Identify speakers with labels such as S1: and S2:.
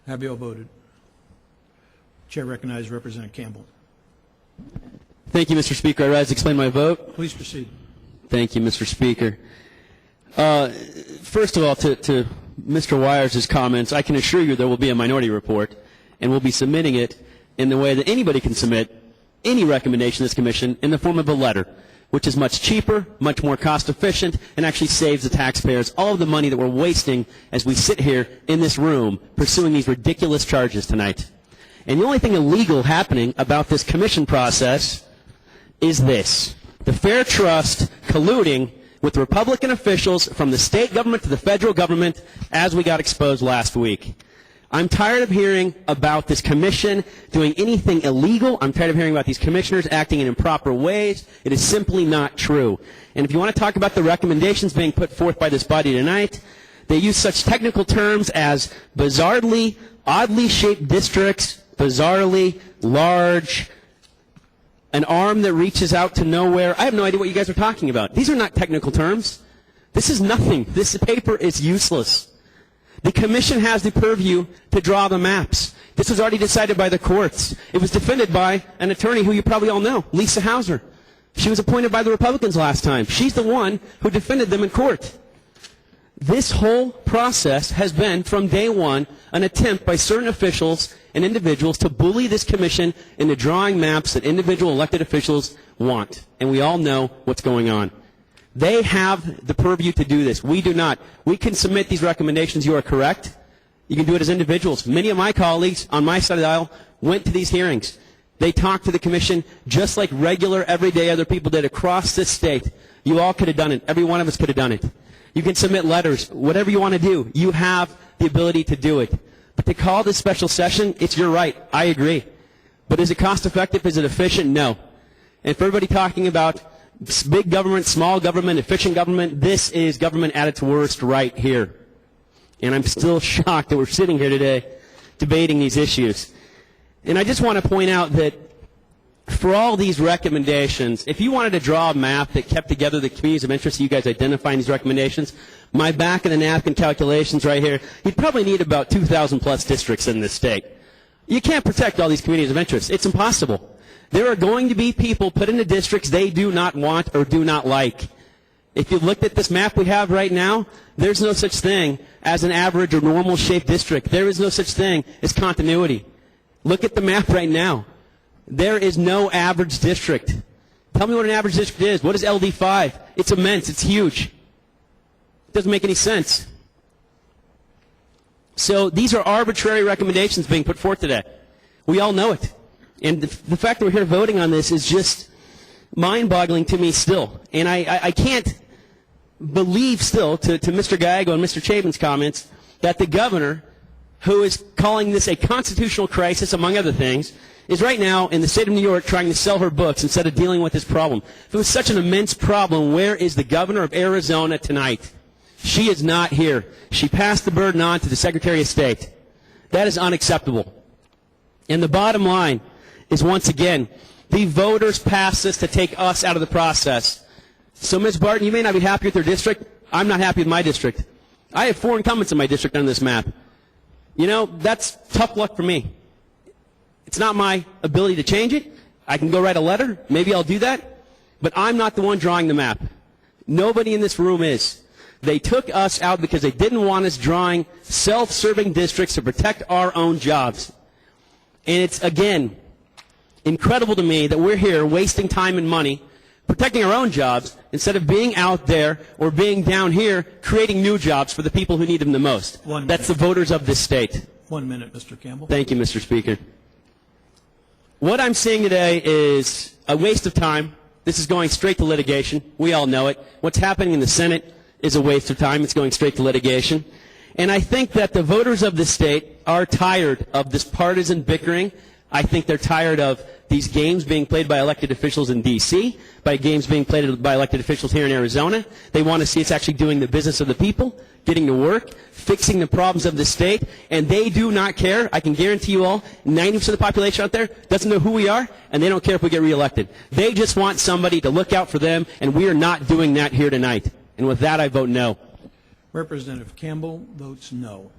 S1: Have you all voted? Chair recognizes Representative Campbell.
S2: Thank you, Mr. Speaker. I rise to explain my vote.
S1: Please proceed.
S2: Thank you, Mr. Speaker. First of all, to Mr. Wires' comments, I can assure you there will be a minority report, and we'll be submitting it in the way that anybody can submit any recommendation to this commission in the form of a letter, which is much cheaper, much more cost efficient, and actually saves the taxpayers all of the money that we're wasting as we sit here in this room pursuing these ridiculous charges tonight. And the only thing illegal happening about this commission process is this: the Fair Trust colluding with Republican officials from the state government to the federal government, as we got exposed last week. I'm tired of hearing about this commission doing anything illegal. I'm tired of hearing about these commissioners acting in improper ways. It is simply not true. And if you want to talk about the recommendations being put forth by this body tonight, they use such technical terms as bizarrely, oddly shaped districts, bizarrely large, an arm that reaches out to nowhere. I have no idea what you guys are talking about. These are not technical terms. This is nothing. This paper is useless. The commission has the purview to draw the maps. This was already decided by the courts. It was defended by an attorney who you probably all know, Lisa Hauser. She was appointed by the Republicans last time. She's the one who defended them in court. This whole process has been, from day one, an attempt by certain officials and individuals to bully this commission into drawing maps that individual elected officials want. And we all know what's going on. They have the purview to do this. We do not. We can submit these recommendations. You are correct. You can do it as individuals. Many of my colleagues on my side of the aisle went to these hearings. They talked to the commission just like regular, everyday other people did across this state. You all could have done it. Every one of us could have done it. You can submit letters. Whatever you want to do, you have the ability to do it. But to call this special session, it's your right. I agree. But is it cost effective? Is it efficient? No. And for everybody talking about big government, small government, efficient government, this is government at its worst right here. And I'm still shocked that we're sitting here today debating these issues. And I just want to point out that for all these recommendations, if you wanted to draw a map that kept together the communities of interest that you guys identify in these recommendations, my back of the napkin calculations right here, you'd probably need about 2,000 plus districts in this state. You can't protect all these communities of interest. It's impossible. There are going to be people put into districts they do not want or do not like. If you looked at this map we have right now, there's no such thing as an average or normal shaped district. There is no such thing as continuity. Look at the map right now. There is no average district. Tell me what an average district is. What is LD5? It's immense. It's huge. It doesn't make any sense. So these are arbitrary recommendations being put forth today. We all know it. And the fact that we're here voting on this is just mind-boggling to me still. And I can't believe still, to Mr. Gallego and Mr. Chavin's comments, that the governor, who is calling this a constitutional crisis, among other things, is right now in the state of New York trying to sell her books instead of dealing with this problem. If it was such an immense problem, where is the governor of Arizona tonight? She is not here. She passed the burden on to the Secretary of State. That is unacceptable. And the bottom line is, once again, the voters passed this to take us out of the process. So, Ms. Barton, you may not be happy with your district. I'm not happy with my district. I have 4 incumbents in my district on this map. You know, that's tough luck for me. It's not my ability to change it. I can go write a letter. Maybe I'll do that. But I'm not the one drawing the map. Nobody in this room is. They took us out because they didn't want us drawing self-serving districts to protect our own jobs. And it's, again, incredible to me that we're here wasting time and money protecting our own jobs instead of being out there or being down here creating new jobs for the people who need them the most. That's the voters of this state.
S1: 1 minute, Mr. Campbell.
S2: Thank you, Mr. Speaker. What I'm seeing today is a waste of time. This is going straight to litigation. We all know it. What's happening in the Senate is a waste of time. It's going straight to litigation. And I think that the voters of this state are tired of this partisan bickering. I think they're tired of these games being played by elected officials in D.C., by games being played by elected officials here in Arizona. They want to see us actually doing the business of the people, getting to work, fixing the problems of the state, and they do not care. I can guarantee you all, 90% of the population out there doesn't know who we are, and they don't care if we get reelected. They just want somebody to look out for them, and we are not doing that here tonight. And with that, I vote no.
S1: Representative Campbell votes no.